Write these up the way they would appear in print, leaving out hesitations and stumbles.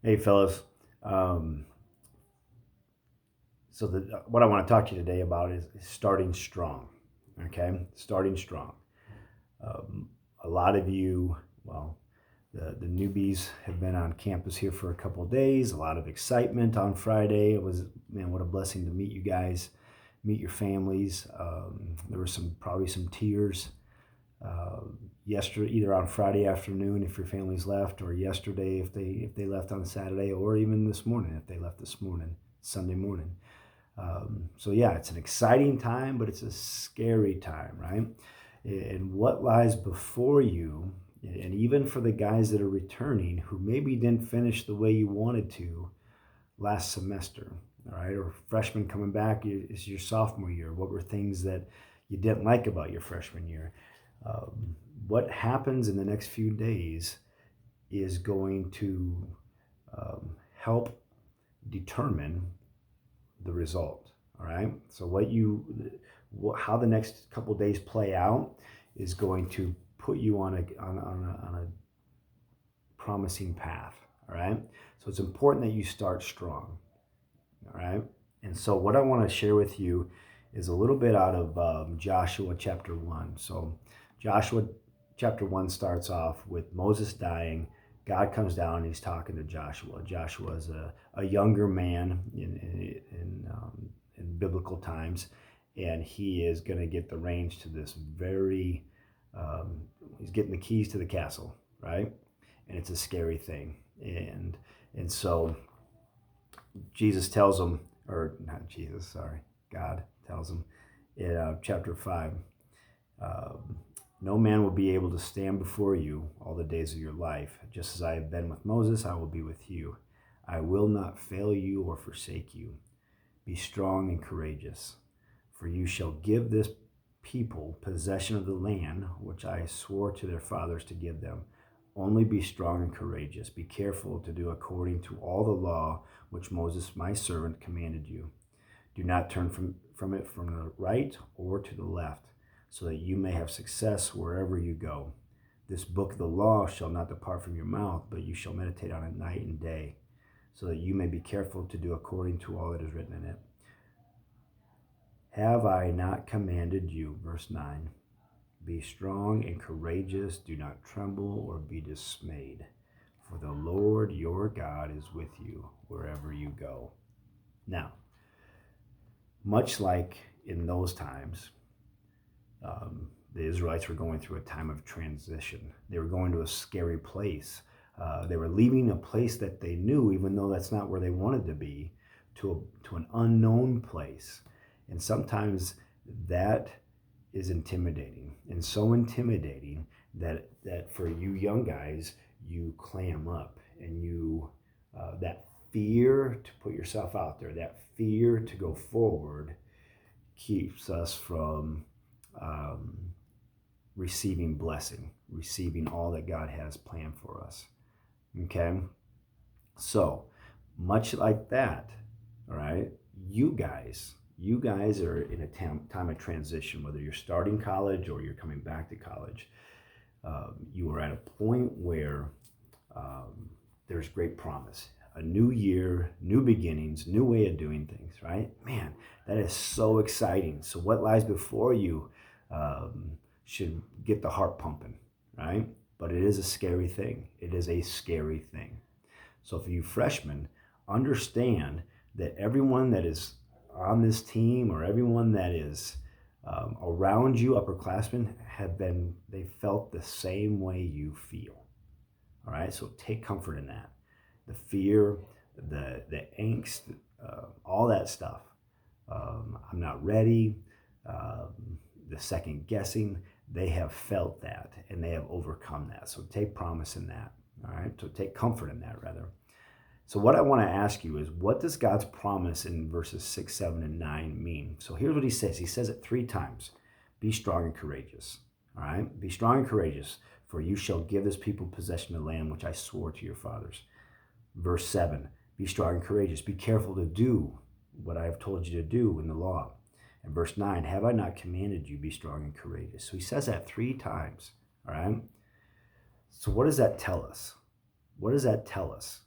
Hey, fellas. So what I want to talk to you today about is starting strong. Okay, starting strong. Um, a lot of you, well, the newbies have been on campus here for a couple of days. A lot of excitement on Friday. It was, man, what a blessing to meet you guys, meet your families. There were probably some tears uh, yesterday, either on Friday afternoon if your family's left, or yesterday if they left on Saturday, or even this morning if they left this morning, Sunday morning. So yeah, it's an exciting time, but it's a scary time, right? And what lies before you, and even for the guys that are returning who maybe didn't finish the way you wanted to last semester, all right, or freshmen coming back, it's your sophomore year. What were things that you didn't like about your freshman year? Um, what happens in the next few days is going to help determine the result. All right. So how the next couple days play out is going to put you on a promising path. All right. So it's important that you start strong. All right. And so what I want to share with you is a little bit out of Joshua chapter 1. So Joshua chapter 1 starts off with Moses dying. God comes down and he's talking to Joshua. Joshua is a younger man in biblical times, and he is going to get the reins to this um, he's getting the keys to the castle, right? And it's a scary thing. And so Jesus tells him, or not Jesus, sorry, God tells him in chapter 5, um, no man will be able to stand before you all the days of your life. Just as I have been with Moses, I will be with you. I will not fail you or forsake you. Be strong and courageous, for you shall give this people possession of the land which I swore to their fathers to give them. Only be strong and courageous. Be careful to do according to all the law which Moses my servant commanded you. Do not turn from it from the right or to the left, so that you may have success wherever you go. This book of the law shall not depart from your mouth, but you shall meditate on it night and day, so that you may be careful to do according to all that is written in it. Have I not commanded you? Verse 9. Be strong and courageous. Do not tremble or be dismayed, for the Lord your God is with you wherever you go. Now, much like in those times, the Israelites were going through a time of transition. They were going to a scary place. They were leaving a place that they knew, even though that's not where they wanted to be, to an unknown place. And sometimes that is intimidating, and so intimidating that for you young guys, you clam up, and that fear to put yourself out there, that fear to go forward, keeps us from um, receiving blessing, receiving all that God has planned for us. Okay? So, much like that, all right, you guys are in a time of transition, whether you're starting college or you're coming back to college. You are at a point where there's great promise. A new year, new beginnings, new way of doing things, right? Man, that is so exciting. So, what lies before you should get the heart pumping, right? But it is a scary thing. It is a scary thing. So, for you freshmen, understand that everyone that is on this team, or everyone that is around you, upperclassmen, they felt the same way you feel. All right, so take comfort in that. The fear, the angst, all that stuff. I'm not ready. The second guessing, they have felt that and they have overcome that. So take promise in that. All right, so take comfort in that, rather. So what I want to ask you is, what does God's promise in verses 6, 7, and 9 mean? So here's what he says. He says it 3 times. Be strong and courageous. All right? Be strong and courageous, for you shall give this people possession of the land which I swore to your fathers. Verse 7, be strong and courageous. Be careful to do what I have told you to do in the law. And verse 9, have I not commanded you, be strong and courageous? So he says that 3 times. All right? So what does that tell us? What does that tell us?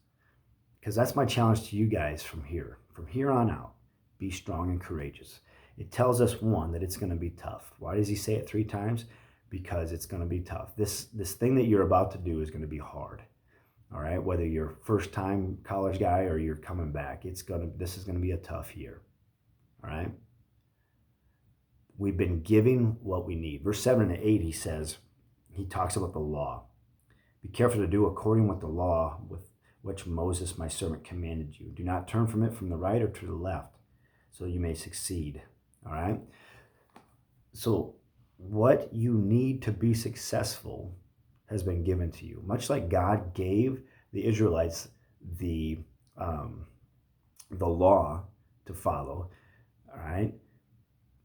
because that's my challenge to you guys from here. From here on out, be strong and courageous. It tells us, one, that it's going to be tough. Why does he say it 3 times? Because it's going to be tough. This thing that you're about to do is going to be hard. All right, whether you're first time college guy or you're coming back, this is going to be a tough year. All right. We've been given what we need. Verse 7 and 8, he talks about the law. Be careful to do according with the law with which Moses, my servant, commanded you. Do not turn from it from the right or to the left, so you may succeed. All right. So what you need to be successful has been given to you. Much like God gave the Israelites the law to follow, all right,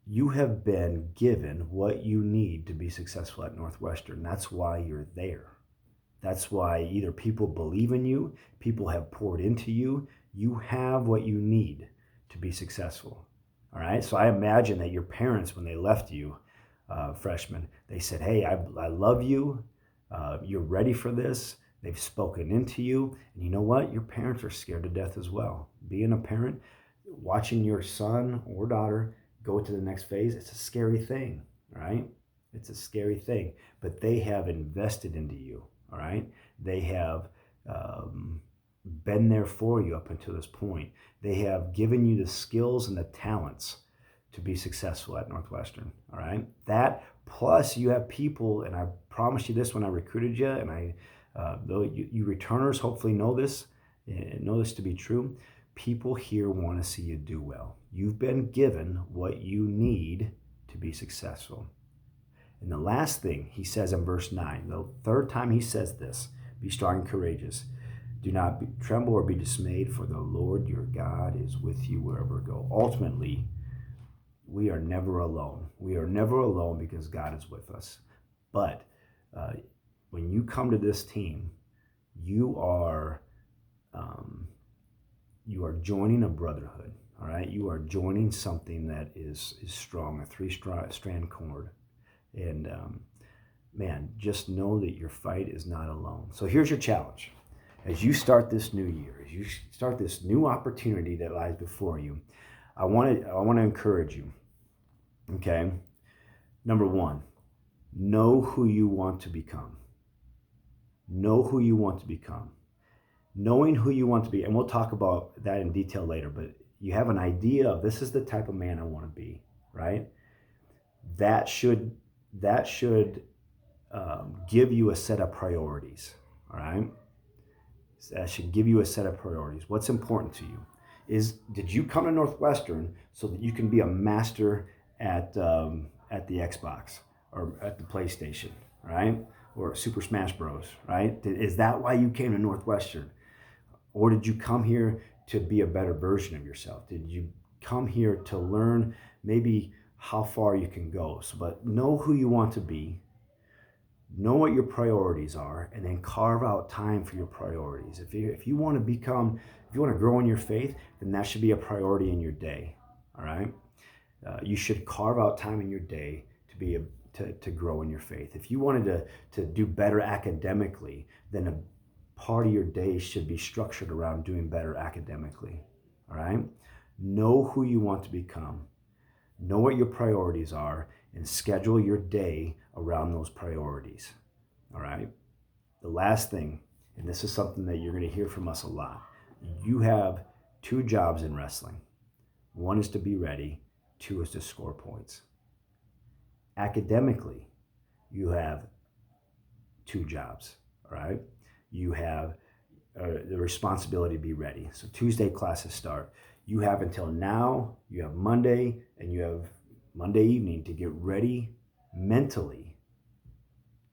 you have been given what you need to be successful at Northwestern. That's why you're there. That's why either people believe in you, people have poured into you, you have what you need to be successful. All right, so I imagine that your parents, when they left you, freshmen, they said, hey, I love you. You're ready for this. They've spoken into you. And you know what? Your parents are scared to death as well. Being a parent, watching your son or daughter go to the next phase, it's a scary thing, right? It's a scary thing. But they have invested into you, all right? They have been there for you up until this point. They have given you the skills and the talents to be successful at Northwestern, all right? That plus you have people, and I promised you this when I recruited you, and though you returners hopefully know this to be true, people here want to see you do well. You've been given what you need to be successful. And the last thing he says in verse 9, the third time he says this, be strong and courageous. Do not tremble or be dismayed, for the Lord your God is with you wherever you go. Ultimately, we are never alone. We are never alone because God is with us. But when you come to this team, you are joining a brotherhood. All right, you are joining something that is strong, a 3-strand cord, and man, just know that your fight is not alone. So here's your challenge: as you start this new year, as you start this new opportunity that lies before you, I want to encourage you. Okay, number 1, know who you want to become. Know who you want to become. Knowing who you want to be, and we'll talk about that in detail later, but you have an idea of this is the type of man I want to be, right? That should give you a set of priorities, all right? That should give you a set of priorities. What's important to you is, did you come to Northwestern so that you can be a master at the Xbox or at the PlayStation, right? Or Super Smash Bros, right? Is that why you came to Northwestern? Or did you come here to be a better version of yourself? Did you come here to learn maybe how far you can go? But know who you want to be, know what your priorities are, and then carve out time for your priorities. If you want to grow in your faith, then that should be a priority in your day, all right? You should carve out time in your day to grow in your faith. If you wanted to do better academically, then a part of your day should be structured around doing better academically, all right? Know who you want to become. Know what your priorities are and schedule your day around those priorities, all right? The last thing, and this is something that you're going to hear from us a lot, you have 2 jobs in wrestling. 1 is to be ready, 2 is to score points. Academically, you have 2 jobs, all right? You have the responsibility to be ready. So Tuesday classes start. You have until now, you have Monday, and you have Monday evening to get ready mentally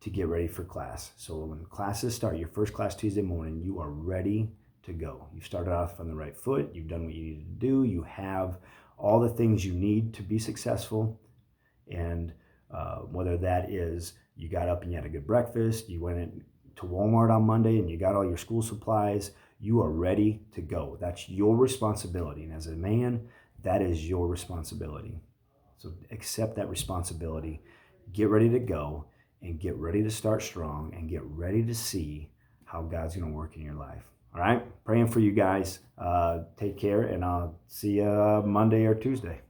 to get ready for class. So when classes start, your first class Tuesday morning, you are ready to go. You've started off on the right foot. You've done what you needed to do. You have all the things you need to be successful. And whether that is you got up and you had a good breakfast, you went to Walmart on Monday and you got all your school supplies, you are ready to go. That's your responsibility. And as a man, that is your responsibility. So accept that responsibility, get ready to go, and get ready to start strong, and get ready to see how God's going to work in your life. All right, praying for you guys. Take care, and I'll see you Monday or Tuesday.